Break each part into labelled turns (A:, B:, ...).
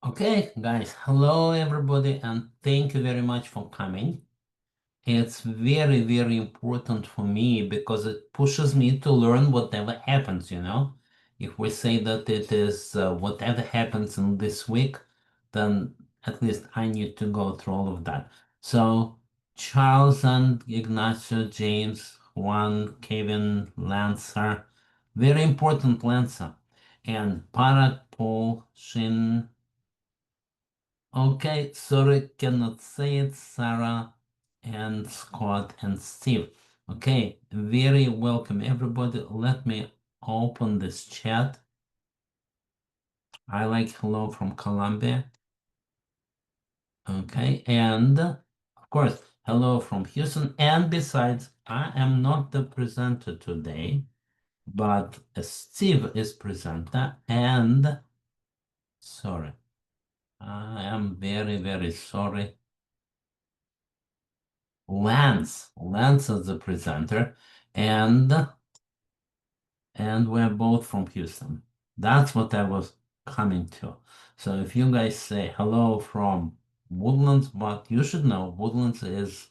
A: Okay, guys, hello everybody, and thank you very much for coming. It's very, very important for me because it pushes me to learn whatever happens, you know. If we say that it is whatever happens in this week, then at least I need to go through all of that. So, Charles and Ignacio, James, Juan, Kevin, Lancer, very important Lancer, and Parag, Paul, Shin. Okay, sorry, cannot say it, Sarah and Scott and Steve. Okay, very welcome everybody. Let me open this chat. I like hello from Colombia. Okay, and of course, hello from Houston. And besides, I am not the presenter today, but Steve is presenter. And sorry, I am very, very sorry. Lance is the presenter, and we're both from Houston. That's what I was coming to. So if you guys say hello from Woodlands, but you should know Woodlands is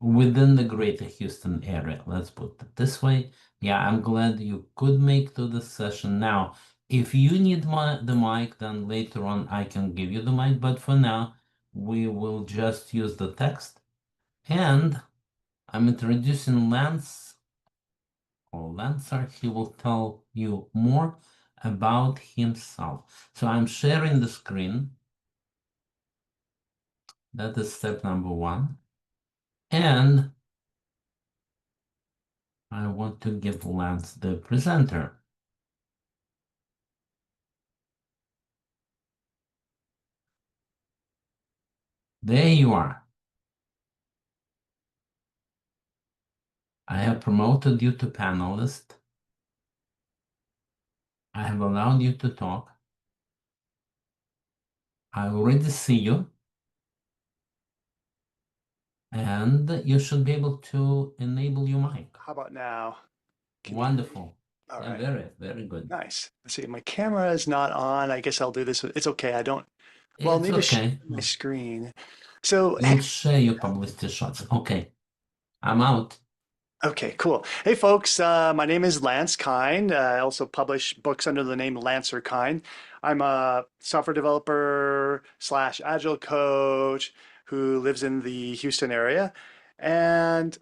A: within the greater Houston area. Let's put it this way. Yeah, I'm glad you could make to this session. Now, if you need the mic, then later on I can give you the mic, but for now, we will just use the text. And I'm introducing Lance or Lancer. He will tell you more about himself. So I'm sharing the screen. That is step number one. And I want to give Lance the presenter. There you are. I have promoted you to panelist. I have allowed you to talk. I already see you. And you should be able to enable your mic.
B: How about now?
A: Wonderful.
B: All
A: Yeah,
B: right.
A: very, very good.
B: Nice. Let's see. My camera is not on. I guess I'll do this. It's okay. Well,
A: It's
B: need to share
A: okay.
B: my screen. So,
A: You'll share your publicity shots. Okay, I'm out.
B: okay, cool. Hey, folks. My name is Lance Kind. I also publish books under the name Lancer Kind. I'm a software developer slash agile coach who lives in the Houston area. And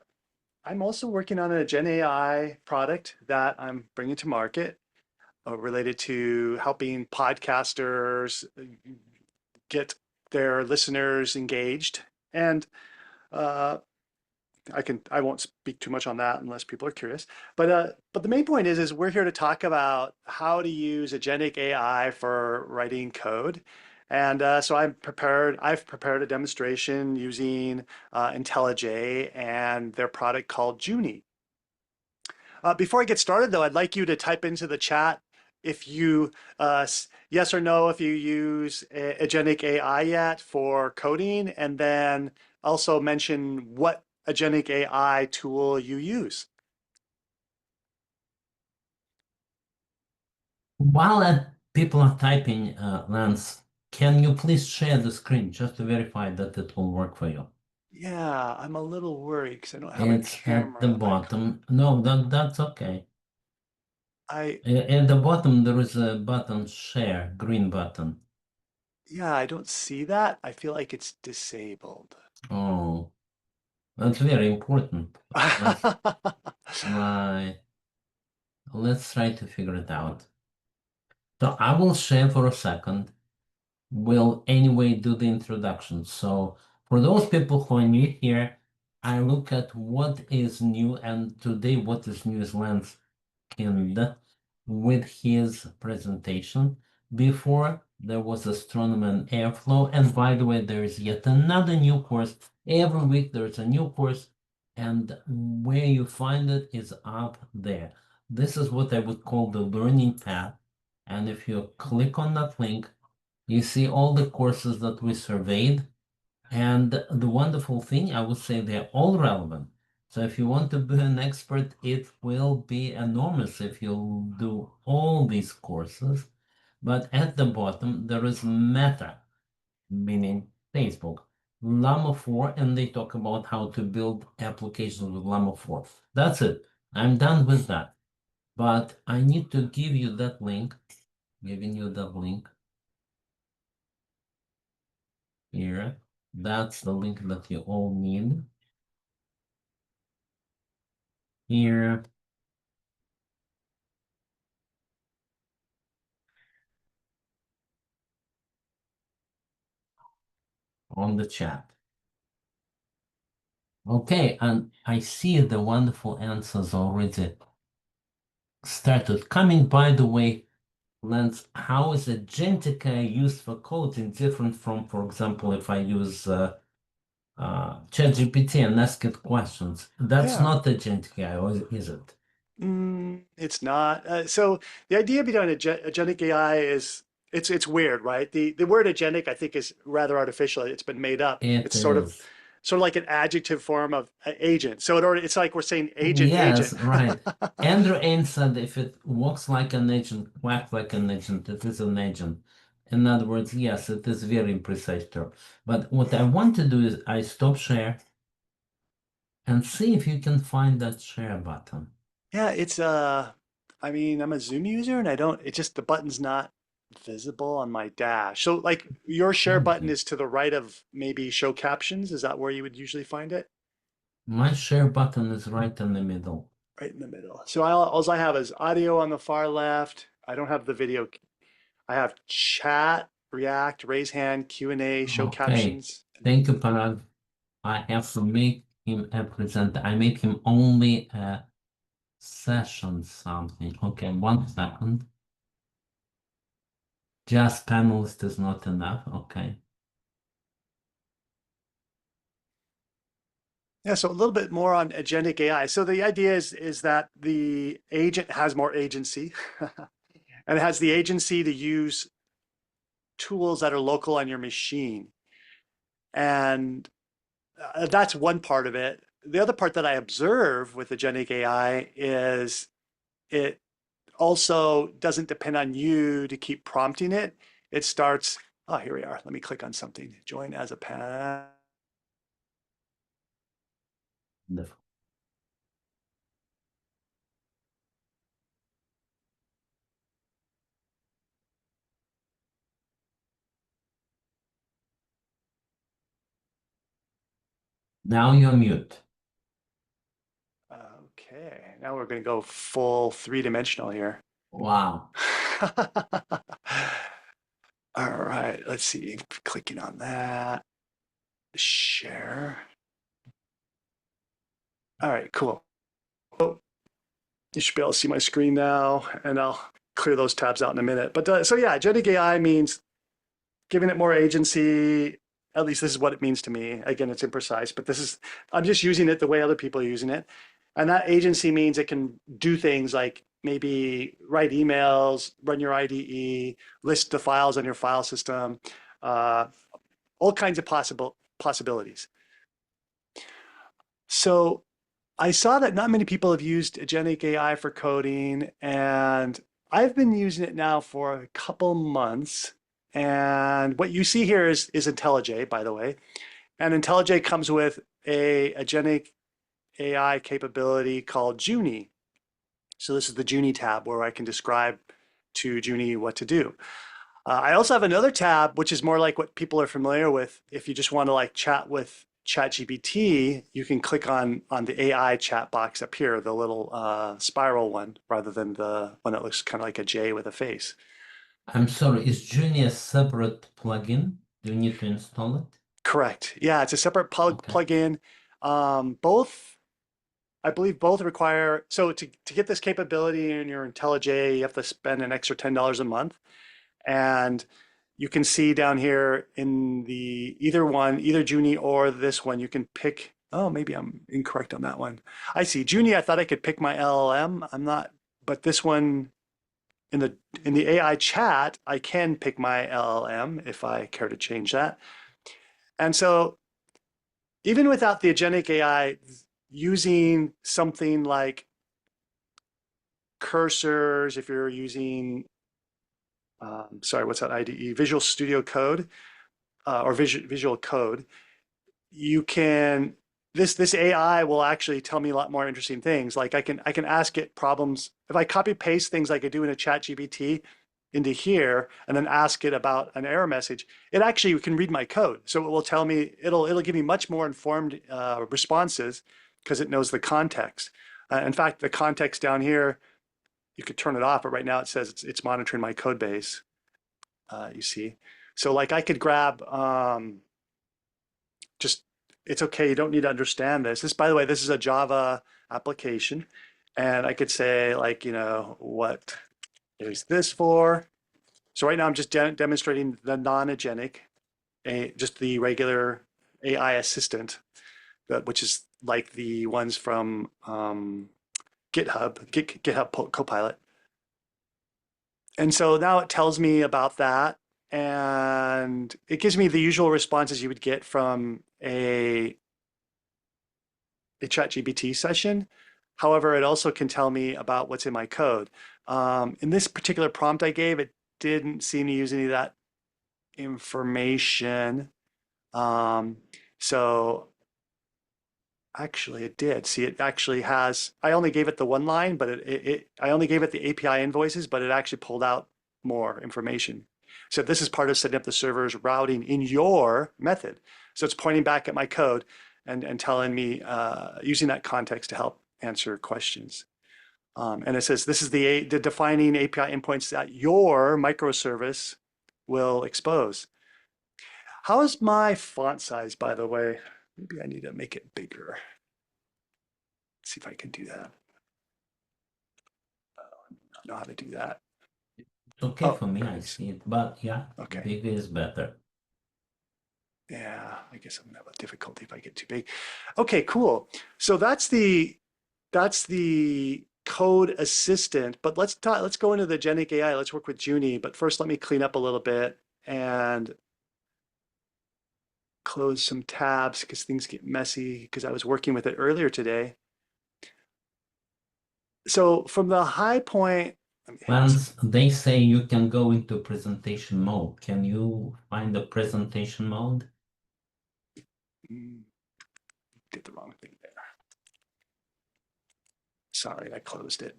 B: I'm also working on a Gen AI product that I'm bringing to market, related to helping podcasters get their listeners engaged. And uh, I won't speak too much on that unless people are curious. But the main point is we're here to talk about how to use agentic AI for writing code. And so I've prepared a demonstration using IntelliJ and their product called Junie. Before I get started, though, I'd like you to type into the chat if you, yes or no, if you use Agentic AI yet for coding, and then also mention what Agentic AI tool you use.
A: While people are typing, Lance, can you please share the screen just to verify that it will work for you?
B: Yeah, I'm a little worried because I don't have a
A: It's at the
B: camera.
A: bottom. No, that's okay.
B: I,
A: At the bottom, there is a button, share, green button.
B: yeah, I don't see that. I feel like it's disabled.
A: Oh, that's very important. Let's try, let's try to figure it out. So I will share for a second. Will anyway do the introduction. So for those people who are new here, I look at what is new, and today what is new is Lance Kind with his presentation. Before there was astronomy and airflow, and by the way, there is yet another new course. Every week there is a new course, and where you find it is up there. This is what I would call the learning path. And if you click on that link, you see all the courses that we surveyed. And the wonderful thing, I would say they're all relevant. So if you want to be an expert, it will be enormous if you do all these courses. But at the bottom, there is Meta, meaning Facebook, Llama 4, and they talk about how to build applications with Llama 4. That's it. I'm done with that. But I need to give you that link, giving you that link here. That's the link that you all need. Here. On the chat. Okay, and I see the wonderful answers already started coming. By the way, Lance, how is agentic AI used for coding different from, for example, if I use ChatGPT and ask it questions? That's
B: Yeah.
A: not agentic AI, or is it?
B: It's not. So the idea behind agentic AI is it's weird, right? The word agentic I think is rather artificial. It's been made up.
A: It
B: It's sort of
A: is.
B: like an adjective form of agent. So it's like we're saying agent
A: Yes,
B: agent.
A: right. Andrew Ng said if it walks like an agent, quacks like an agent, it is an agent. In other words, yes, it is very precise term. But what I want to do is I stop share and see if you can find that share button.
B: Yeah, it's I mean, I'm a Zoom user and I don't it just the button's not visible on my dash. So like your share button
A: Okay.
B: is to the right of maybe show captions. Is that where you would usually find it?
A: My share button is right in the middle.
B: Right in the middle. So all I have is audio on the far left. I don't have the video. I have chat, react, raise hand, Q&A, show
A: Okay.
B: captions.
A: Thank you, Parag. I have to make him a presenter. I make him only a session something. Okay, 1 second. Just panelist is not enough. Okay.
B: Yeah, so a little bit more on agentic AI. So the idea is that the agent has more agency and it has the agency to use tools that are local on your machine. And that's one part of it. The other part that I observe with agentic AI is it also doesn't depend on you to keep prompting it. It starts, oh, here we are. Let me click on something. Join as a panel.
A: The- Now you're mute.
B: Okay, now we're going to go full three-dimensional here.
A: Wow.
B: All right, let's see. Clicking on that. Share. All right, cool. Oh, you should be able to see my screen now, and I'll clear those tabs out in a minute. But so yeah, agentic AI means giving it more agency. At least this is what it means to me. Again, it's imprecise, but I'm just using it the way other people are using it. And that agency means it can do things like maybe write emails, run your IDE, list the files on your file system, uh, all kinds of possibilities. So I saw that not many people have used agentic AI for coding, and I've been using it now for a couple months. And what you see here is IntelliJ, by the way. And IntelliJ comes with a agentic AI capability called Junie. So this is the Junie tab where I can describe to Junie what to do. I also have another tab, which is more like what people are familiar with. If you just want to like chat with ChatGPT, you can click on the AI chat box up here, the little spiral one, rather than the one that looks kind of like a J with a face.
A: I'm sorry, is Junie a separate plugin? Do you need to install it?
B: Correct. Yeah, it's a separate
A: Okay.
B: plugin. Both, I believe both require, so to get this capability in your IntelliJ, you have to spend an extra $10 a month. And you can see down here in the either one, either Junie or this one, you can pick, oh, maybe I'm incorrect on that one. I see Junie, I thought I could pick my LLM. I'm not, but this one in the AI chat, I can pick my LLM if I care to change that. And so even without the agentic AI, using something like cursors, if you're using sorry, what's that IDE? Visual Studio Code or Visual Code. You can this AI will actually tell me a lot more interesting things. Like I can ask it problems if I copy paste things like I do in a chat GPT into here and then ask it about an error message, it actually can read my code. So it will tell me, it'll give me much more informed responses because it knows the context. In fact, the context down here, you could turn it off, but right now it says it's monitoring my code base, you see. So like I could grab just, it's okay, you don't need to understand this. This, by the way, this is a Java application. And I could say like, what is this for? So right now I'm just demonstrating the non-agentic, just the regular AI assistant, which is like the ones from GitHub Copilot. And so now it tells me about that, and it gives me the usual responses you would get from a ChatGPT session. However, it also can tell me about what's in my code. In this particular prompt I gave, it didn't seem to use any of that information. So actually it did. See, it actually has, I only gave it the one line, but I only gave it the API invoices, but it actually pulled out more information. So this is part of setting up the server's routing in your method. So it's pointing back at my code and telling me, using that context to help answer questions. And it says, this is the defining API endpoints that your microservice will expose. How is my font size, by the way? Maybe I need to make it bigger. Let's see if I can do that. I don't know how to do that.
A: It's okay
B: Oh,
A: for me,
B: there it
A: I
B: is.
A: see it, but yeah,
B: Okay.
A: bigger is better.
B: Yeah, I guess I'm gonna have a difficulty if I get too big. Okay, cool. So that's the code assistant, but let's go into the agentic AI. Let's work with Junie, but first let me clean up a little bit and close some tabs because things get messy because I was working with it earlier today. So from the high point,
A: Once they say you can go into presentation mode, can you find the presentation mode?
B: did the wrong thing there. Sorry, I closed it.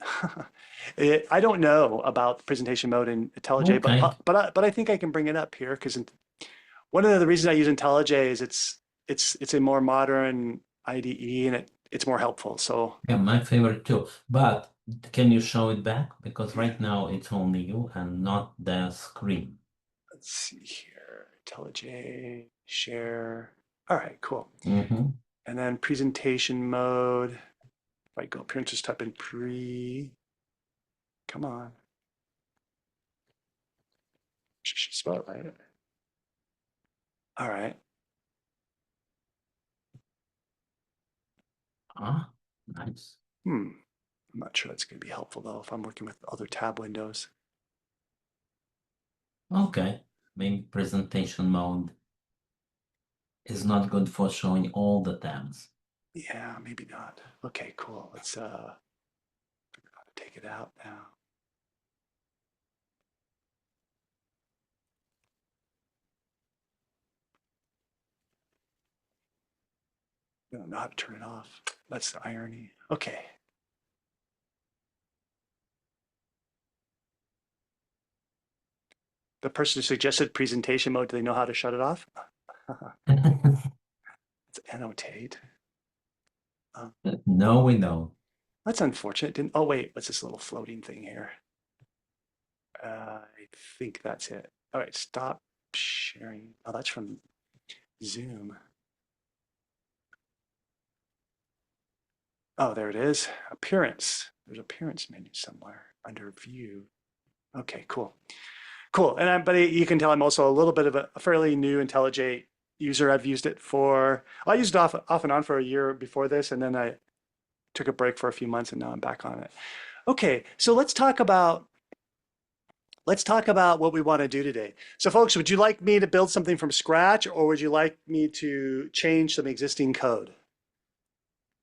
B: I don't know about presentation mode in IntelliJ,
A: Okay.
B: but I think I can bring it up here because one of the reasons I use IntelliJ is it's a more modern IDE and it's more helpful. So
A: Yeah, my favorite too. But can you show it back? Because
B: yeah,
A: right now it's only you and not the screen.
B: let's see here. IntelliJ, share. All right, cool.
A: Mm-hmm.
B: And then presentation mode. If I go up here and just type in come on. Should spell it right. All right.
A: Ah, nice.
B: I'm not sure that's going to be helpful though if I'm working with other tab windows.
A: Okay. Maybe presentation mode is not good for showing all the tabs.
B: Yeah, maybe not. Okay, cool. Let's figure out how to take it out now. I don't know how to turn it off. That's the irony. Okay. The person who suggested presentation mode, do they know how to shut it off? Let's annotate.
A: No, we don't.
B: That's unfortunate. Didn't, oh wait, what's this little floating thing here? I think that's it. All right, stop sharing. Oh, that's from Zoom. Oh, there it is. Appearance. There's appearance menu somewhere under view. Okay, cool. Cool. And but you can tell I'm also a little bit of a fairly new IntelliJ user. I've used it I used it off and on for a year before this, and then I took a break for a few months and now I'm back on it. Okay, so let's talk about what we want to do today. So folks, would you like me to build something from scratch or would you like me to change some existing code?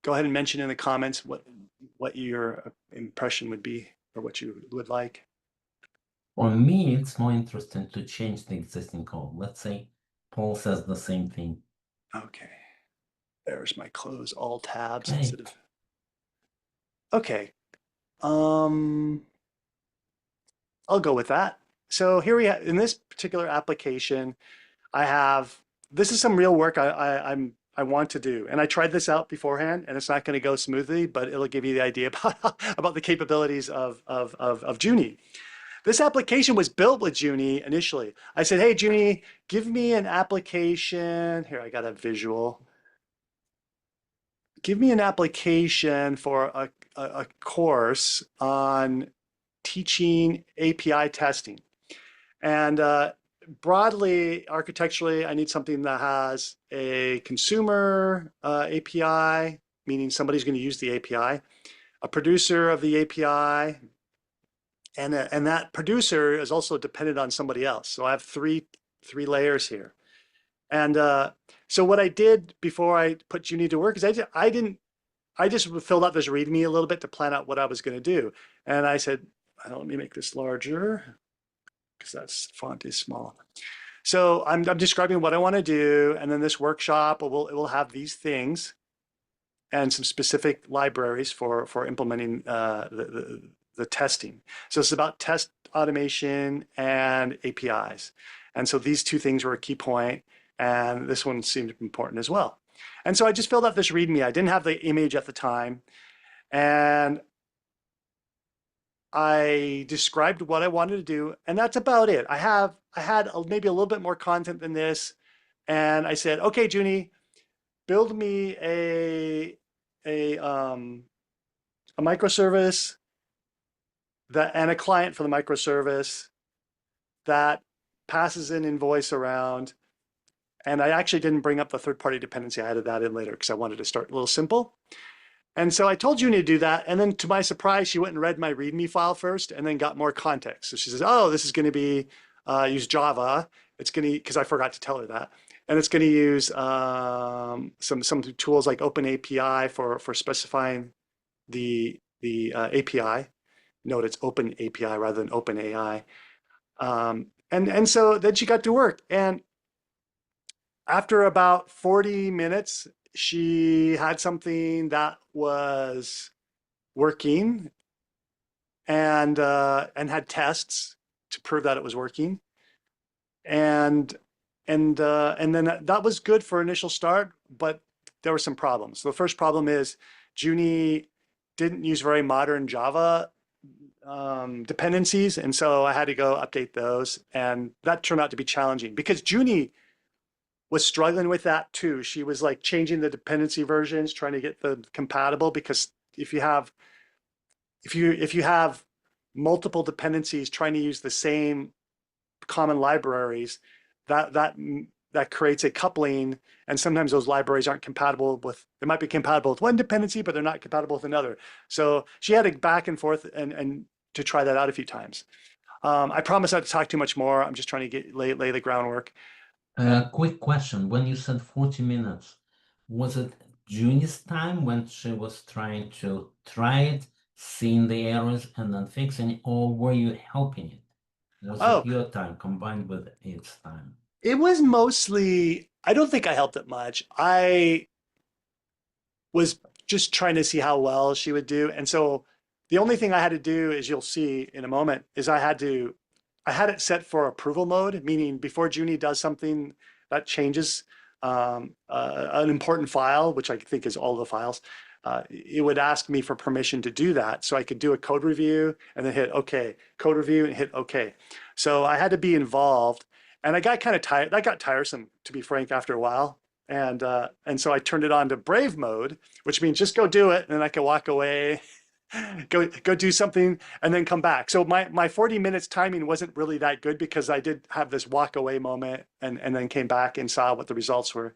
B: Go ahead and mention in the comments what your impression would be or what you would like.
A: For me, it's more interesting to change the existing code. Let's say Paul says the same thing.
B: Okay. There's my close all tabs
A: Okay.
B: instead of. Okay. Um, I'll go with that. So here we have, in this particular application, I have, this is some real work I want to do. And I tried this out beforehand and it's not going to go smoothly, but it'll give you the idea about the capabilities of Junie. This application was built with Junie initially. I said, hey, Junie, give me an application. Here, I got a visual. Give me an application for a course on teaching API testing. And broadly, architecturally, I need something that has a consumer API, meaning somebody's going to use the API, a producer of the API, and that producer is also dependent on somebody else. So I have three layers here. And so what I did before I put Junie to work is I just filled out this README a little bit to plan out what I was going to do. And I said, let me make this larger because that font is small. So I'm describing what I want to do, and then this workshop it will have these things and some specific libraries for implementing the testing. So it's about test automation and APIs. And so these two things were a key point, and this one seemed important as well. And so I just filled out this README. I didn't have the image at the time, and I described what I wanted to do, and that's about it. I had maybe a little bit more content than this, and I said, okay, Junie, build me a microservice that and a client for the microservice that passes an invoice around. And I actually didn't bring up the third-party dependency. I added that in later because I wanted to start a little simple. And so I told Junie to do that. And then to my surprise, she went and read my README file first and then got more context. So she says, oh, this is going to be use Java. It's going to, because I forgot to tell her that. And it's going to use some tools like OpenAPI for specifying the API. Note it's Open API rather than OpenAI. And so then she got to work. And after about 40 minutes, she had something that was working and had tests to prove that it was working. And then that was good for initial start, but there were some problems. So the first problem is Junie didn't use very modern Java dependencies, and so I had to go update those, and that turned out to be challenging because Junie was struggling with that too. She was like changing the dependency versions, trying to get them compatible, because if you have multiple dependencies trying to use the same common libraries, that creates a coupling, and sometimes those libraries aren't compatible with, they might be compatible with one dependency, but they're not compatible with another. So she had to back and forth and to try that out a few times. I promise not to talk too much more. I'm just trying to lay the groundwork.
A: Quick question. When you said 40 minutes, was it Junie's time when she was trying to try it, seeing the errors and then fixing it, or were you helping it? Was it
B: Oh,
A: your time combined with its time?
B: it was mostly, I don't think I helped it much. I was just trying to see how well she would do. And so the only thing I had to do, as you'll see in a moment, is I had it set for approval mode, meaning before Junie does something that changes an important file, which I think is all the files, it would ask me for permission to do that. So I could do a code review and then hit OK, code review and hit OK. So I had to be involved, and I got kind of tired. That got tiresome, to be frank, after a while. And so I turned it on to brave mode, which means just go do it, and then I can walk away, go do something, and then come back. So my 40 minutes timing wasn't really that good because I did have this walk away moment, and then came back and saw what the results were.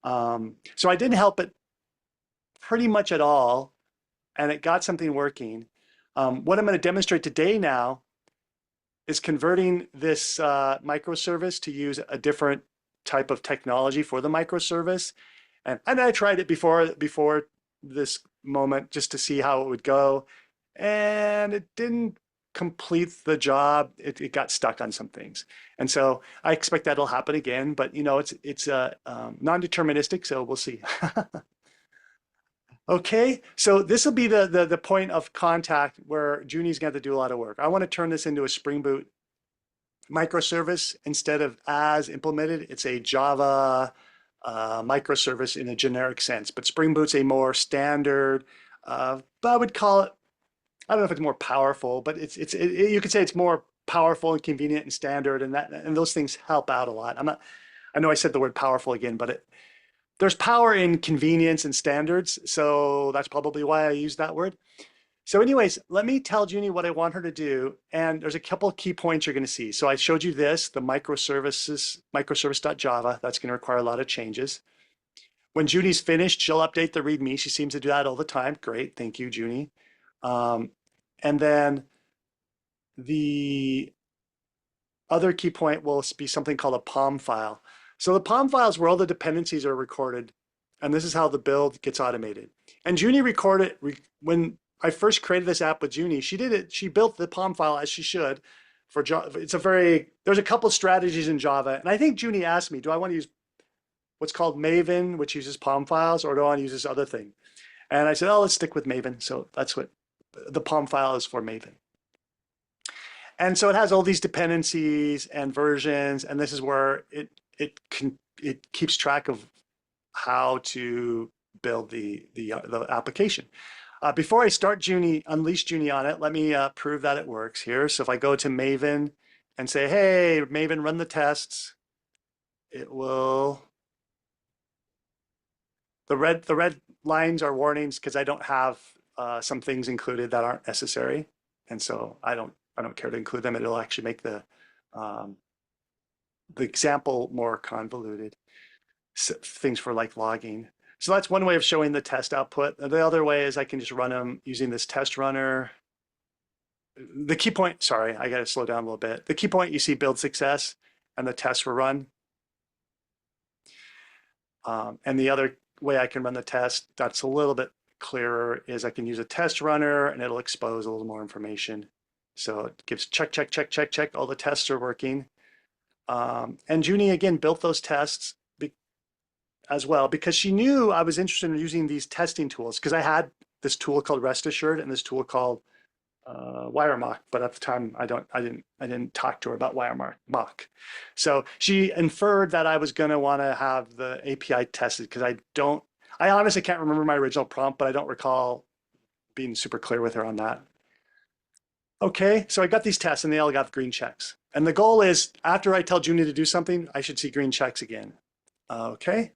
B: So I didn't help it pretty much at all, and it got something working. What I'm going to demonstrate today now is converting this microservice to use a different type of technology for the microservice. And I tried it before this moment just to see how it would go. And it didn't complete the job, it got stuck on some things. And so I expect that'll happen again, but you know, it's non-deterministic, so we'll see. Okay, so this will be the point of contact where Junie's going to have to do a lot of work. I want to turn this into a Spring Boot microservice instead of as implemented. It's a Java microservice in a generic sense, but Spring Boot's a more standard, I would call it, I don't know if it's more powerful, but you could say it's more powerful and convenient and standard, and those things help out a lot. I know I said the word powerful again, but there's power in convenience and standards, so that's probably why I use that word. So anyways, let me tell Junie what I want her to do, and there's a couple of key points you're going to see. So I showed you this, the microservices, microservice.java. That's going to require a lot of changes. When Junie's finished, she'll update the README. She seems to do that all the time. Great, thank you, Junie. And then the other key point will be something called a POM file. So the POM file is where all the dependencies are recorded, and this is how the build gets automated. And Junie recorded, when I first created this app with Junie, she built the POM file as she should for Java. There's a couple strategies in Java, and I think Junie asked me, do I want to use what's called Maven, which uses POM files, or do I want to use this other thing? And I said, oh, let's stick with Maven. So that's what the POM file is for, Maven. And so it has all these dependencies and versions, and this is where it keeps track of how to build the application. Before I start unleash Junie on it, let me prove that it works here. So if I go to Maven and say, hey, Maven, run the tests, it will. The red lines are warnings because I don't have some things included that aren't necessary, and so I don't care to include them. It'll actually make the example more convoluted. So things for like logging. So that's one way of showing the test output. The other way is I can just run them using this test runner. The key point, sorry, I got to slow down a little bit. The key point, you see build success and the tests were run. And the other way I can run the test that's a little bit clearer is I can use a test runner and it'll expose a little more information. So it gives check, check, check, check, check, all the tests are working. And Junie, again, built those tests as well because she knew I was interested in using these testing tools because I had this tool called Rest Assured and this tool called WireMock, but at the time I didn't talk to her about WireMock. So she inferred that I was going to want to have the API tested because I honestly can't remember my original prompt, but I don't recall being super clear with her on that. Okay, so I got these tests and they all got green checks. And the goal is after I tell Junie to do something, I should see green checks again. Okay.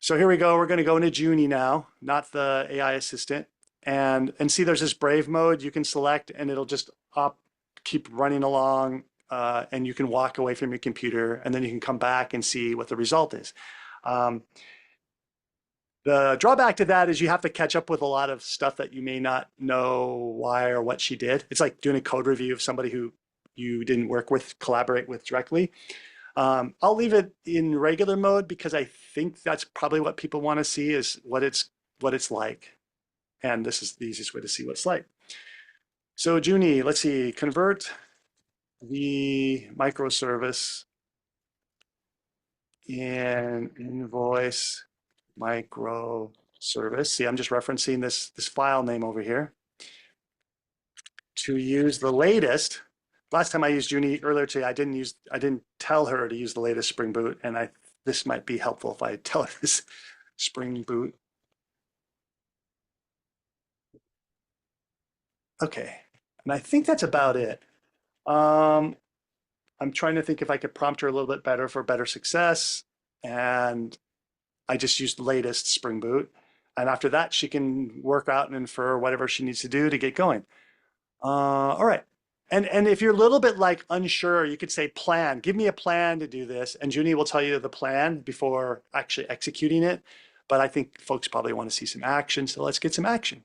B: So here we go. We're going to go into Junie now, not the AI assistant. And see there's this Brave mode you can select and it'll just keep running along and you can walk away from your computer and then you can come back and see what the result is. The drawback to that is you have to catch up with a lot of stuff that you may not know why or what she did. It's like doing a code review of somebody who you didn't collaborate with directly. I'll leave it in regular mode because I think that's probably what people want to see is what it's like. And this is the easiest way to see what it's like. So Junie, let's see, convert the microservice in invoice microservice. See, I'm just referencing this file name over here to use the latest. Last time I used Junie earlier today, I didn't tell her to use the latest Spring Boot, and this might be helpful if I tell her this Spring Boot. Okay, and I think that's about it. I'm trying to think if I could prompt her a little bit better for better success, and I just used the latest Spring Boot. And after that, she can work out and infer whatever she needs to do to get going. All right. And if you're a little bit like unsure, you could say plan, give me a plan to do this. And Junie will tell you the plan before actually executing it. But I think folks probably want to see some action. So let's get some action.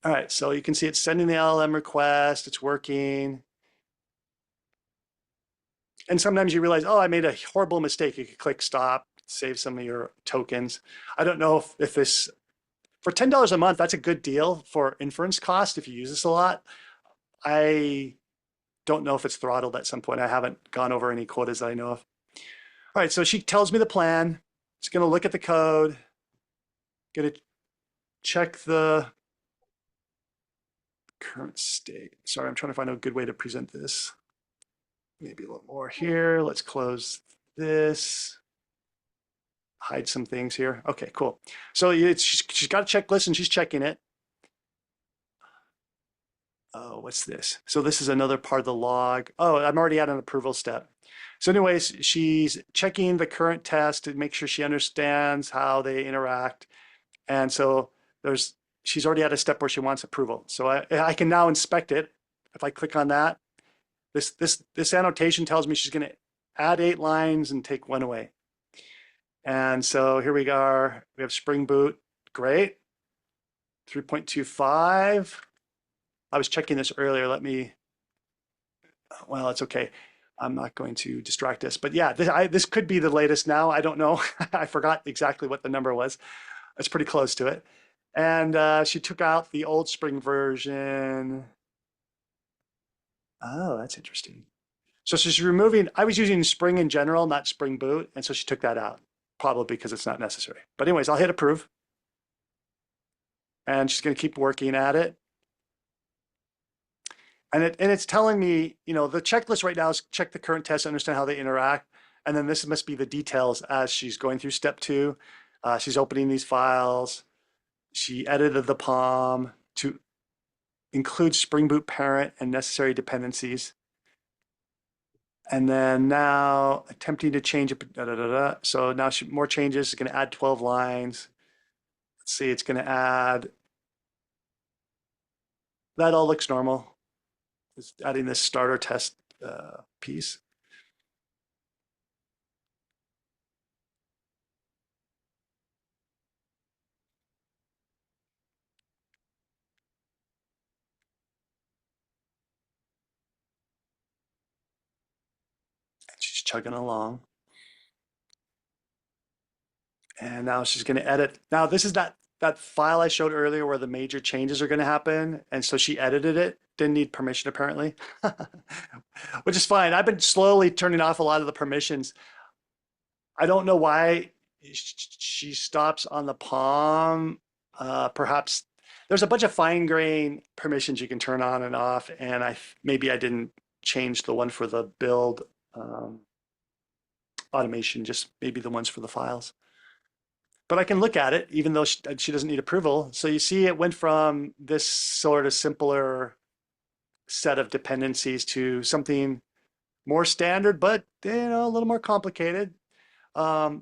B: All right, so you can see it's sending the LLM request, it's working. And sometimes you realize, oh, I made a horrible mistake. You could click stop, save some of your tokens. I don't know if this for $10 a month, that's a good deal for inference cost if you use this a lot. I don't know if it's throttled at some point. I haven't gone over any quotas that I know of. All right, so she tells me the plan. She's going to look at the code, going to check the current state. Sorry, I'm trying to find a good way to present this. Maybe a little more here. Let's close this. Hide some things here. Okay, cool. So she's got a checklist and she's checking it. Oh, what's this? So this is another part of the log. Oh, I'm already at an approval step. So anyways, she's checking the current test to make sure she understands how they interact. And so she's already at a step where she wants approval. So I can now inspect it. If I click on that, this annotation tells me she's going to add 8 lines and take 1 away. And so here we are. We have Spring Boot. Great. 3.25. I was checking this earlier. Well, it's okay. I'm not going to distract us. But yeah, this could be the latest now. I don't know. I forgot exactly what the number was. It's pretty close to it. And she took out the old Spring version. Oh, that's interesting. So she's removing, I was using Spring in general, not Spring Boot. And so she took that out, probably because it's not necessary. But anyways, I'll hit approve. And she's going to keep working at it. And it's telling me, the checklist right now is check the current test, understand how they interact. And then this must be the details as she's going through step 2. She's opening these files. She edited the POM to include Spring Boot parent and necessary dependencies. And then now attempting to change it. So now more changes. It's going to add 12 lines. Let's see, it's going to add. That all looks normal. It's adding this starter test piece. And she's chugging along. And now she's going to edit. Now this is that file I showed earlier where the major changes are going to happen. And so she edited it. Didn't need permission apparently, which is fine. I've been slowly turning off a lot of the permissions. I don't know why she stops on the POM. Perhaps there's a bunch of fine grain permissions you can turn on and off. And maybe I didn't change the one for the build automation, just maybe the ones for the files. But I can look at it even though she doesn't need approval. So you see it went from this sort of simpler set of dependencies to something more standard, but a little more complicated. Okay,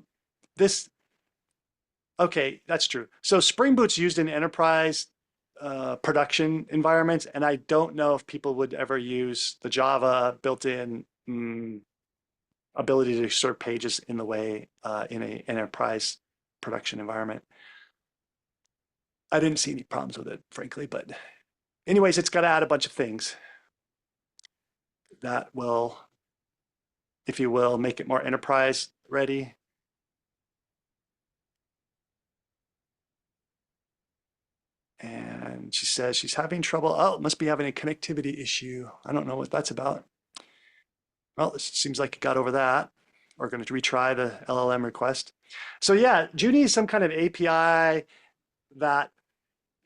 B: that's true. So Spring Boot's used in enterprise production environments, and I don't know if people would ever use the Java built-in ability to sort pages in the way in an enterprise production environment. I didn't see any problems with it, frankly, but anyways, it's got to add a bunch of things that will, if you will, make it more enterprise ready. And she says she's having trouble. Oh, must be having a connectivity issue. I don't know what that's about. Well, it seems like it got over that. We're going to retry the LLM request. So yeah, Junie is some kind of API that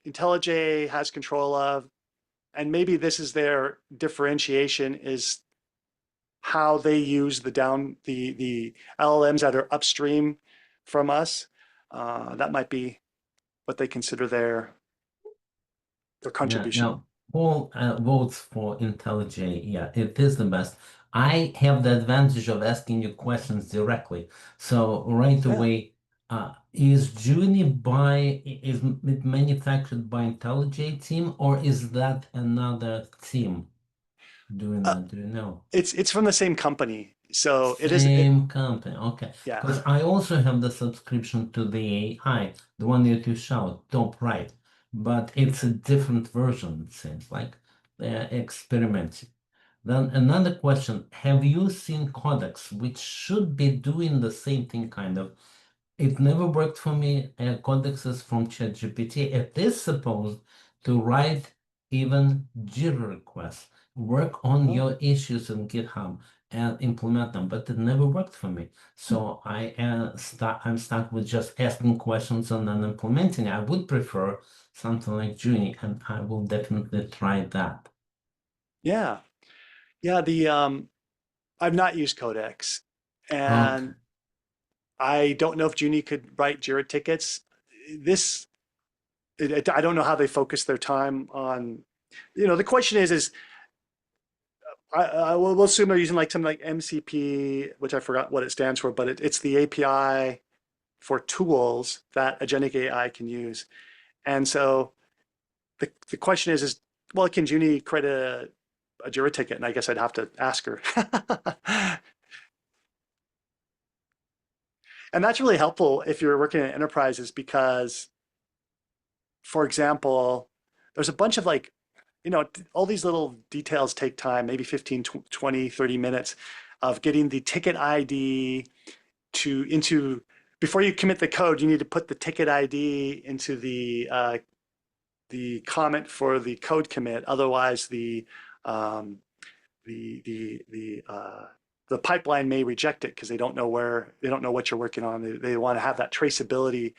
B: IntelliJ has control of. And maybe this is their differentiation, is how they use the LLMs that are upstream from us. That might be what they consider their contribution.
A: Now, Paul votes for IntelliJ. Yeah, it is the best. I have the advantage of asking you questions directly. So right
B: Yeah.
A: away, is Junie is it manufactured by IntelliJ team, or is that another team doing that? Do you know?
B: It's from the same company. So it is.
A: Same company. Okay.
B: Yeah.
A: Because I also have the subscription to the AI, the one that you showed, top right. But it's a different version, it seems like they're experimenting. Then another question, have you seen codecs which should be doing the same thing kind of, It never worked for me. Codexes from ChatGPT. It is supposed to write even Jira requests, work on
B: Oh,
A: your issues in GitHub and implement them, but it never worked for me. So I'm stuck with just asking questions and then implementing. I would prefer something like Junie, and I will definitely try that.
B: yeah. Yeah, I've not used Codex,
A: Okay.
B: and I don't know if Junie could write Jira tickets. This I don't know how they focus their time on. The question is we'll assume they're using like something like MCP, which I forgot what it stands for, but it's the API for tools that agentic AI can use. And so the question is well, can Junie create a Jira ticket? And I guess I'd have to ask her. And that's really helpful if you're working in enterprises because, for example, there's a bunch of like, all these little details take time, maybe 15, 20, 30 minutes of getting the ticket ID into before you commit the code, you need to put the ticket ID into the comment for the code commit. Otherwise, um, the pipeline may reject it because they don't know what you're working on. They want to have that traceability,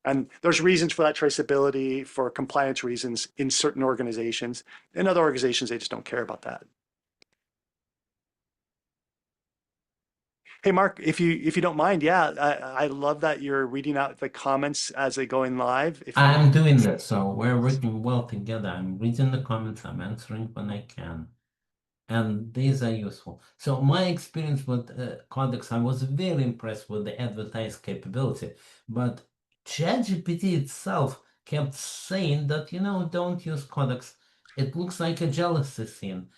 B: and there's reasons for that traceability for compliance reasons in certain organizations. In other organizations, they just don't care about that. Hey, Mark, if you don't mind, yeah, I love that you're reading out the comments as they go in live. If you
A: I'm doing that, so we're working well together. I'm reading the comments, I'm answering when I can. And these are useful. So my experience with Codex, I was very impressed with the advertised capability, but ChatGPT itself kept saying that, don't use Codex. It looks like a jealousy scene.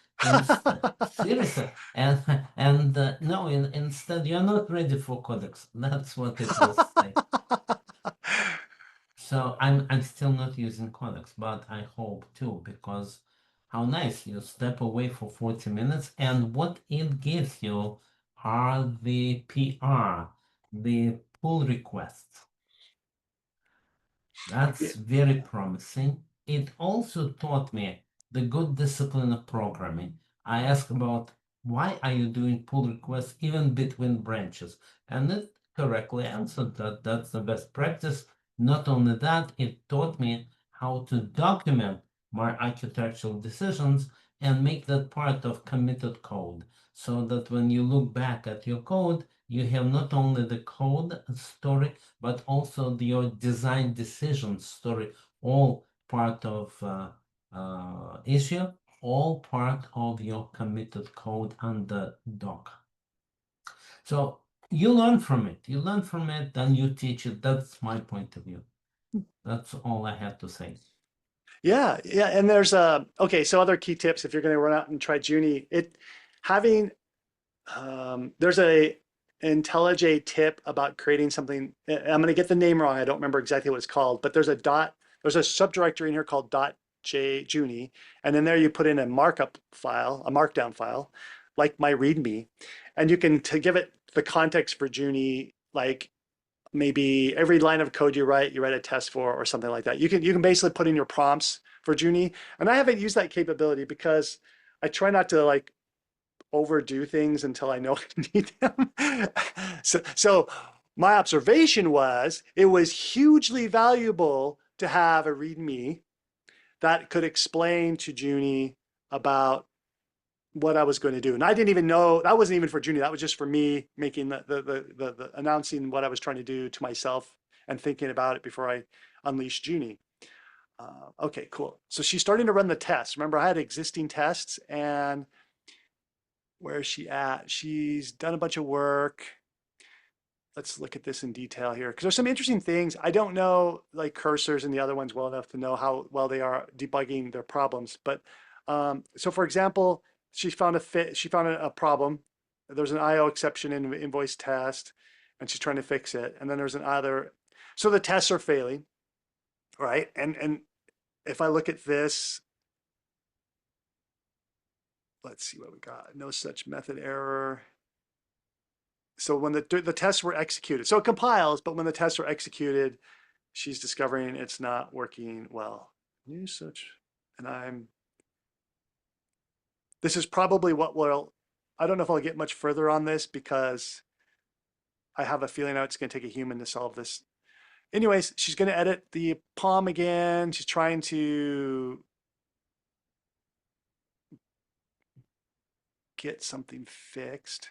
A: Seriously, and no, instead you're not ready for Codex. That's what it will say. So I'm still not using Codex, but I hope to because how nice you step away for 40 minutes and what it gives you are the PR, the pull requests.
B: Yeah.
A: That's very promising. It also taught me the good discipline of programming. I asked about why are you doing pull requests even between branches? And it correctly answered that that's the best practice. Not only that, it taught me how to document my architectural decisions and make that part of committed code so that when you look back at your code, you have not only the code story, but also your design decisions story, all part of issue, all part of your committed code under doc. So you learn from it. You learn from it, then you teach it. That's my point of view. That's all I have to say.
B: Yeah, yeah, and there's okay, so other key tips if you're going to run out and try Junie, having there's a IntelliJ tip about creating something. I'm going to get the name wrong. I don't remember exactly what it's called, but there's a subdirectory in here called .j Junie, and in there you put in a markup file, a markdown file, like my README, and you can to give it the context for Junie, like maybe every line of code you write a test for or something like that. You can basically put in your prompts for Junie. And I haven't used that capability because I try not to like overdo things until I know I need them. So my observation was it was hugely valuable to have a README that could explain to Junie about what I was going to do. And I didn't even know that wasn't even for Junie. That was just for me making the announcing what I was trying to do to myself and thinking about it before I unleashed Junie. Okay, cool. So she's starting to run the tests. Remember, I had existing tests, and where is she at? She's done a bunch of work. Let's look at this in detail here because there's some interesting things. I don't know like cursors and the other ones well enough to know how well they are debugging their problems. But so for example, she found a problem. There's an IO exception in invoice test, and she's trying to fix it. And then there's an other. So the tests are failing, right? And if I look at this, let's see what we got. No such method error. So when the tests were executed, so it compiles, but when the tests are executed, she's discovering it's not working well. New such, and this is probably what will, I don't know if I'll get much further on this because I have a feeling it's going to take a human to solve this. Anyways, she's going to edit the POM again. She's trying to get something fixed.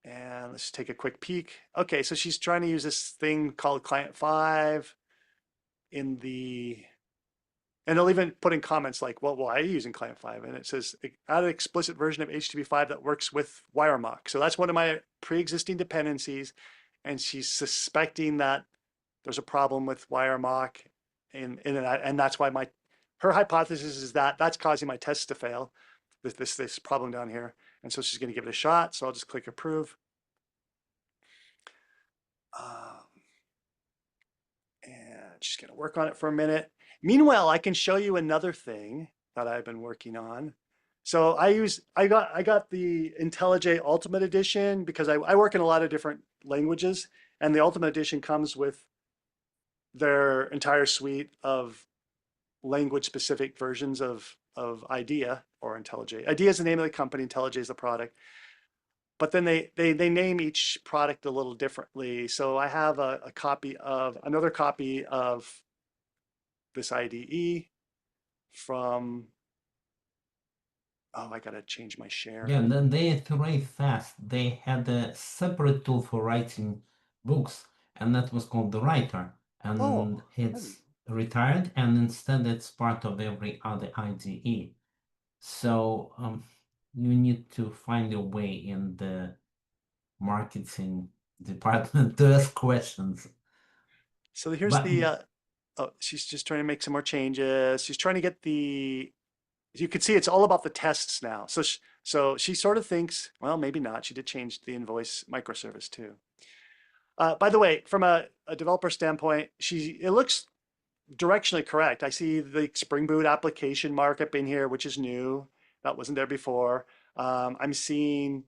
B: And let's take a quick peek. Okay, so she's trying to use this thing called client 5 in the, and they'll even put in comments like, well, why are you using client 5? And it says, add an explicit version of HTTP5 that works with WireMock. So that's one of my pre-existing dependencies. And she's suspecting that there's a problem with WireMock. And that's why her hypothesis is that that's causing my tests to fail, this problem down here. And so she's going to give it a shot. So I'll just click approve. And she's going to work on it for a minute. Meanwhile, I can show you another thing that I've been working on. So I got the IntelliJ Ultimate Edition because I work in a lot of different languages, and the Ultimate Edition comes with their entire suite of language-specific versions of IDEA or IntelliJ. IDEA is the name of the company, IntelliJ is the product. But then they name each product a little differently. So I have another copy of this IDE from, oh, I gotta change my share.
A: Yeah, and then they iterate fast. They had a separate tool for writing books, and that was called the Writer. And
B: Oh,
A: it's retired, and instead it's part of every other IDE. So you need to find a way in the marketing department to ask questions.
B: so here's
A: But
B: the, oh, she's just trying to make some more changes. She's trying to get you can see it's all about the tests now. So she sort of thinks, well, maybe not. She did change the invoice microservice too. By the way, from a developer standpoint, it looks directionally correct. I see the Spring Boot application markup in here, which is new. That wasn't there before. I'm seeing,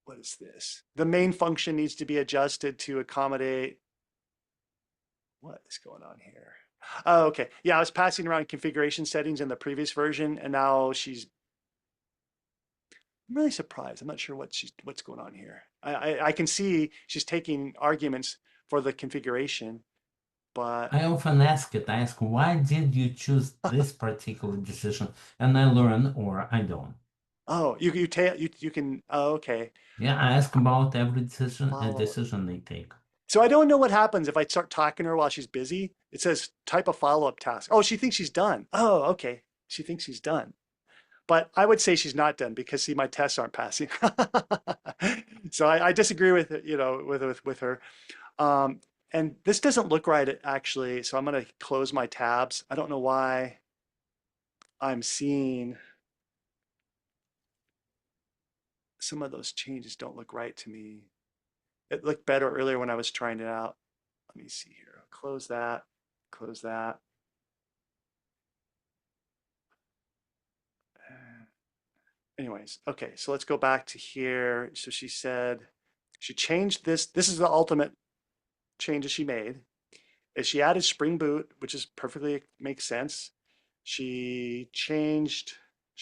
B: what is this? The main function needs to be adjusted to accommodate, what is going on here? Oh, okay. Yeah, I was passing around configuration settings in the previous version, and now I'm really surprised. I'm not sure what's going on here. I can see she's taking arguments for the configuration, but
A: I often ask it, I ask, why did you choose this particular decision? And I learn or I don't.
B: oh, you can, oh, okay.
A: Yeah, I ask about every decision, a
B: Follow.
A: decision they take.
B: So I don't know what happens if I start talking to her while she's busy. It says type a follow-up task. Oh, she thinks she's done. Oh, okay. She thinks she's done. But I would say she's not done because see, my tests aren't passing. So I disagree with it, with her. Um, and this doesn't look right actually. So I'm going to close my tabs. I don't know why I'm seeing some of those changes don't look right to me. It looked better earlier when I was trying it out. Let me see here. Close that. Close that. Anyways, okay, so let's go back to here. So she said she changed this. This is the ultimate changes she made. Is she added Spring Boot, which is perfectly makes sense. She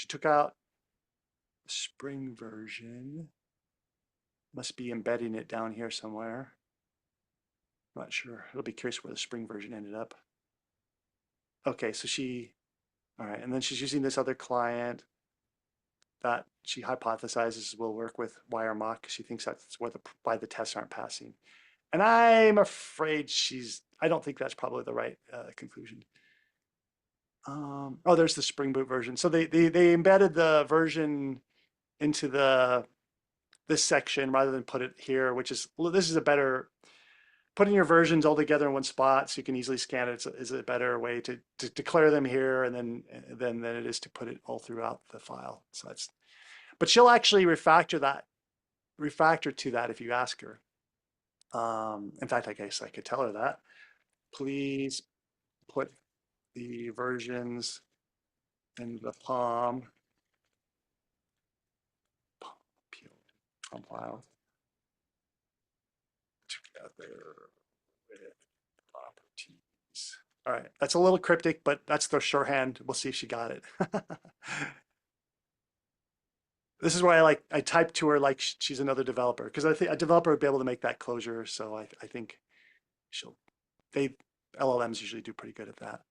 B: took out the Spring version. Must be embedding it down here somewhere. I'm not sure. It'll be curious where the Spring version ended up. Okay, so all right, and then she's using this other client that she hypothesizes will work with WireMock because she thinks that's why the tests aren't passing. And I'm afraid I don't think that's probably the right conclusion. Oh, there's the Spring Boot version. So they embedded the version into this section rather than put it here, which is, this is a better, putting your versions all together in one spot so you can easily scan it is a better way to declare them here and then than it is to put it all throughout the file. So but she'll actually refactor to that if you ask her. In fact, I guess I could tell her that. Please put the versions in the POM. compiled together with properties. All right, that's a little cryptic, but that's the shorthand. We'll see if she got it. This is why I typed to her like she's another developer, because I think a developer would be able to make that closure. So I think she'll, they, LLMs usually do pretty good at that.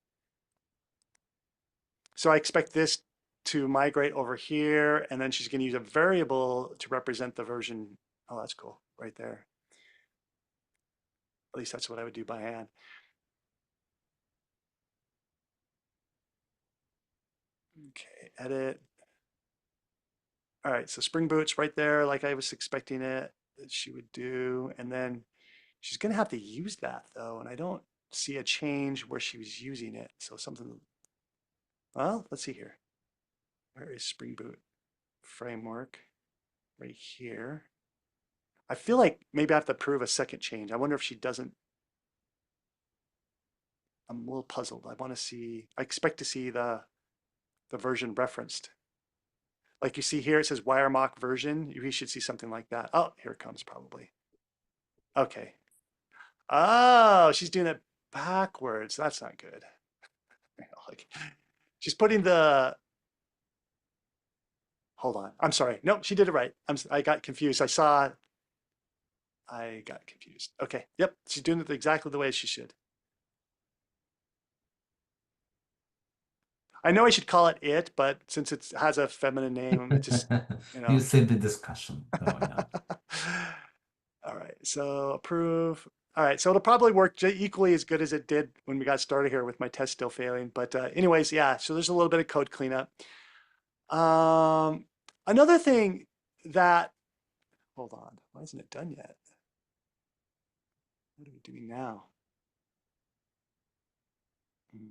B: So I expect this to migrate over here, and then she's going to use a variable to represent the version. Oh, that's cool, right there. At least that's what I would do by hand. Okay, edit. All right, so Spring Boot's right there, like I was expecting it that she would do. And then she's going to have to use that, though, and I don't see a change where she was using it. So something, well, let's see here. Where is Spring Boot framework? Right here. I feel like maybe I have to prove a second change. I wonder if she doesn't. I'm a little puzzled. I want to see, I expect to see the version referenced. Like you see here, it says WireMock version. You should see something like that. Oh, here it comes probably. Okay. Oh, she's doing it backwards. That's not good. Like, she's putting the, hold on. I'm sorry. Nope, she did it right. I got confused. I got confused. Okay. Yep. She's doing it exactly the way she should. I know I should call it it, but since it has a feminine name, it just, you
A: You
B: know.
A: said the discussion. So yeah.
B: All right, so approve. All right, so it'll probably work equally as good as it did when we got started here with my test still failing. But anyways, yeah, so there's a little bit of code cleanup. Another thing that, hold on, why isn't it done yet? What are we doing now? Hmm.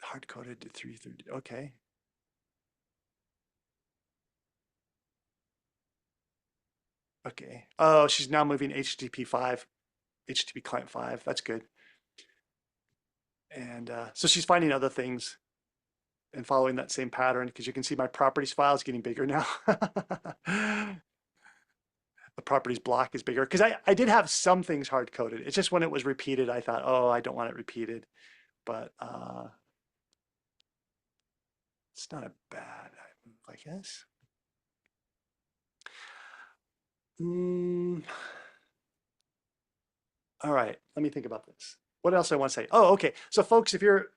B: Hard coded to 330. Okay. Okay. Oh, she's now moving HTTP 5, HTTP client 5. That's good. And so she's finding other things and following that same pattern, because you can see my properties file is getting bigger now. The properties block is bigger because I did have some things hard coded. It's just when it was repeated, I thought, oh, I don't want it repeated. But it's not a bad move, I guess. All right, let me think about this. What else I want to say? Oh, okay. So folks, if you're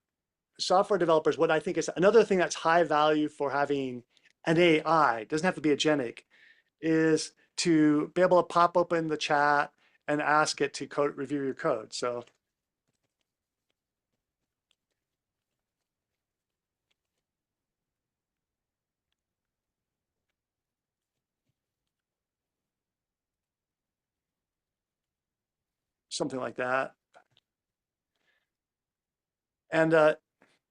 B: software developers, what I think is another thing that's high value for having an AI, doesn't have to be agentic, is to be able to pop open the chat and ask it to review your code. So something like that. And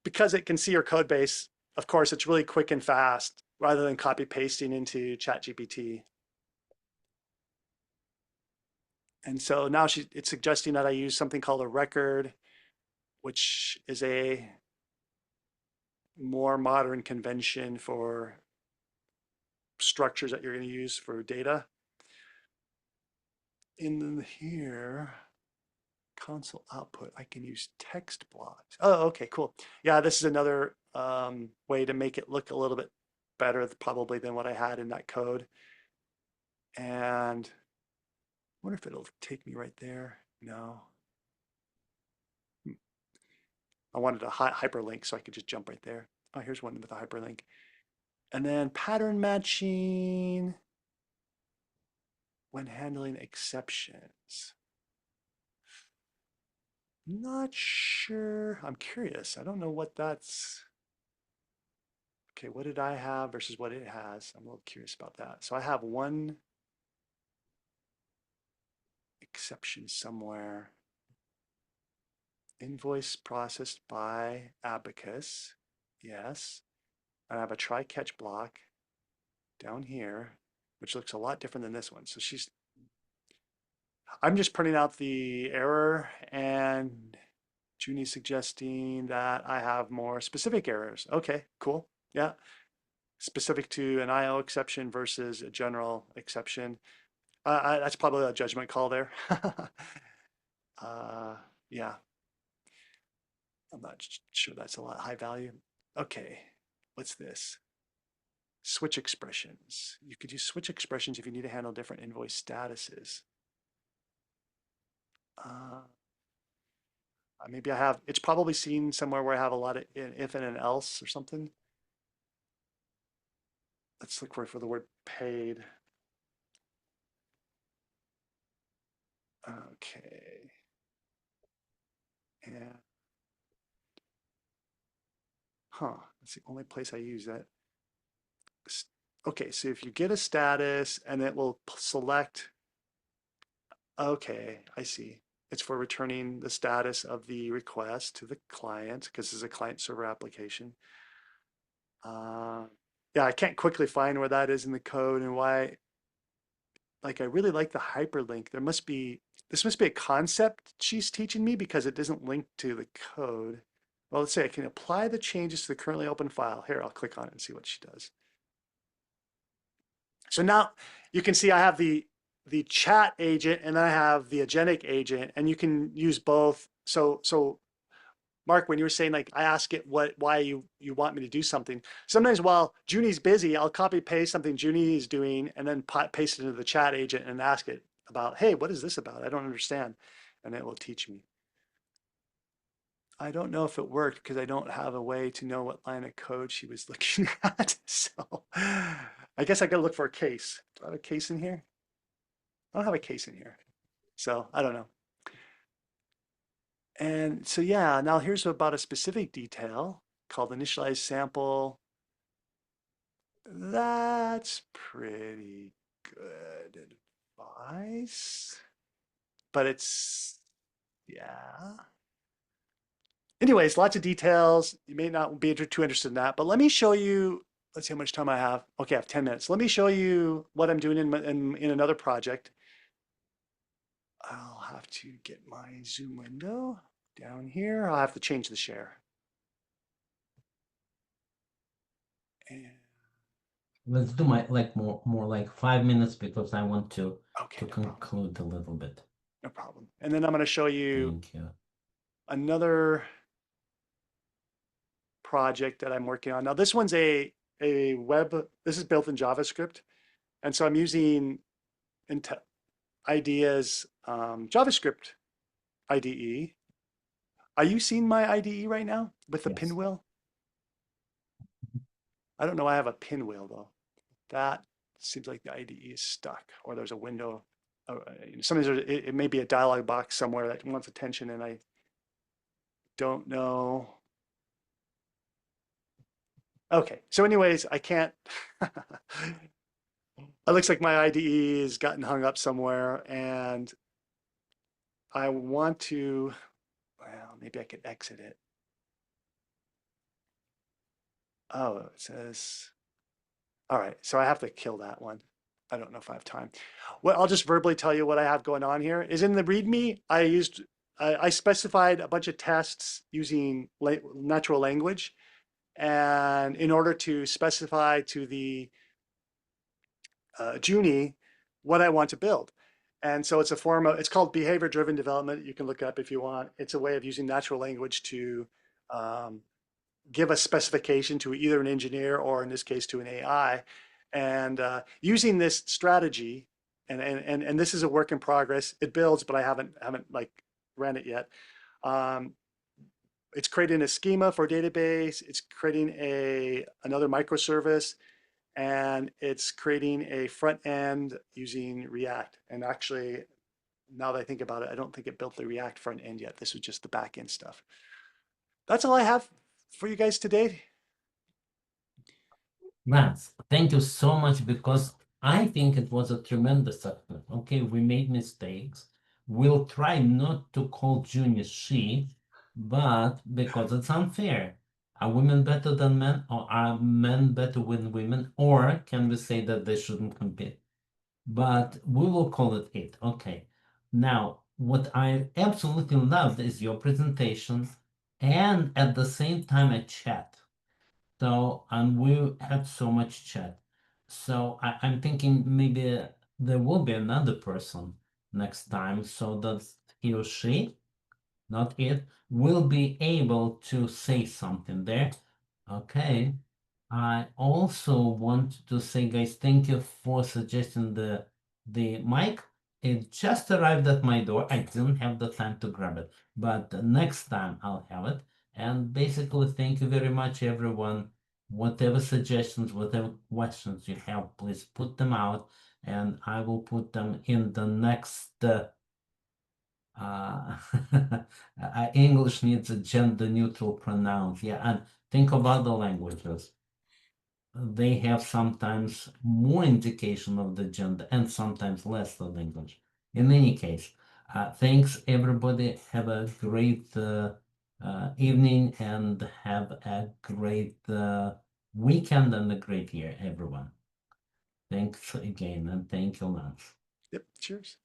B: because it can see your code base, of course, it's really quick and fast rather than copy pasting into ChatGPT. And so now it's suggesting that I use something called a record, which is a more modern convention for structures that you're going to use for data. In here, console output, I can use text blocks. Oh, okay, cool. Yeah, this is another way to make it look a little bit better probably than what I had in that code. And I wonder if it'll take me right there. No. I wanted a hyperlink so I could just jump right there. Oh, here's one with a hyperlink. And then pattern matching when handling exceptions. Not sure. I'm curious. I don't know what that's. Okay, what did I have versus what it has? I'm a little curious about that. So I have one exception somewhere. Invoice processed by Abacus. Yes. I have a try catch block down here, which looks a lot different than this one. So I'm just printing out the error and Junie suggesting that I have more specific errors. Okay, cool. Yeah. Specific to an IO exception versus a general exception. That's probably a judgment call there. Yeah, I'm not sure that's a lot high value. Okay, what's this? Switch expressions. You could use switch expressions if you need to handle different invoice statuses. Maybe I have, it's probably seen somewhere where I have a lot of if and an else or something. Let's look for the word paid. Okay. Yeah. Huh. That's the only place I use that. Okay, so if you get a status and it will select, okay, I see. It's for returning the status of the request to the client because this is a client server application. Yeah, I can't quickly find where that is in the code and why. Like, I really like the hyperlink. This must be a concept she's teaching me because it doesn't link to the code. Well, let's say I can apply the changes to the currently open file. Here, I'll click on it and see what she does. So now you can see I have the chat agent and I have the agentic agent, and you can use both. So Mark, when you were saying like I ask it why you want me to do something, sometimes while Junie's busy, I'll copy paste something Junie is doing and then paste it into the chat agent and ask it about, hey, what is this about? I don't understand, and it will teach me. I don't know if it worked because I don't have a way to know what line of code she was looking at. So I guess I gotta look for a case. Do I have a case in here? I don't have a case in here. So I don't know. And so, yeah, now here's about a specific detail called initialize sample. That's pretty good advice, but it's, yeah. Anyways, lots of details. You may not be too interested in that, but let me show you, let's see how much time I have. Okay, I have 10 minutes. Let me show you what I'm doing in another project. I'll have to get my Zoom window down here. I'll have to change the share. And
A: Let's do more like 5 minutes because I want to
B: okay, no problem.
A: conclude a little bit.
B: No problem. And then I'm going to show you
A: Thank you.
B: another project that I'm working on. Now this one's a web, this is built in JavaScript. And so I'm using IDEA's JavaScript IDE. Are you seeing my IDE right now with the
A: Yes.
B: pinwheel? I don't know. I have a pinwheel though. That seems like the IDE is stuck, or there's a window. Sometimes it may be a dialog box somewhere that wants attention, and I don't know. Okay, so anyways, I can't. It looks like my IDE has gotten hung up somewhere, and I want to, well, maybe I could exit it. Oh, it says, all right, so I have to kill that one. I don't know if I have time. Well, I'll just verbally tell you what I have going on here. Is in the README, I specified a bunch of tests using natural language, and in order to specify to the Junie what I want to build. And so it's a form of, it's called behavior-driven development. You can look up if you want. It's a way of using natural language to give a specification to either an engineer or in this case to an AI. And using this strategy, and this is a work in progress. It builds, but I haven't like ran it yet. It's creating a schema for a database. It's creating another microservice, and it's creating a front end using React. And actually, now that I think about it, I don't think it built the React front end yet. This was just the back end stuff. That's all I have for you guys today.
A: Lance, thank you so much because I think it was a tremendous effort. Okay, we made mistakes. We'll try not to call Junie she, but because it's unfair. Are women better than men, or are men better than women, or can we say that they shouldn't compete? But we will call it it. Okay. Now, what I absolutely loved is your presentation and at the same time a chat. So, and we had so much chat. So I'm thinking maybe there will be another person next time so that he or she, not it, will be able to say something there. Okay. I also want to say, guys, thank you for suggesting the mic. It just arrived at my door. I didn't have the time to grab it, but next time I'll have it. And basically, thank you very much, everyone. Whatever suggestions, whatever questions you have, please put them out, and I will put them in the next. Uh, English needs a gender neutral pronoun. Yeah, and think about the languages. They have sometimes more indication of the gender and sometimes less of English. In any case, thanks everybody. Have a great evening and have a great weekend and a great year, everyone. Thanks again and thank you, Lance.
B: Yep. Cheers.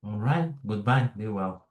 A: All right, goodbye. Be well.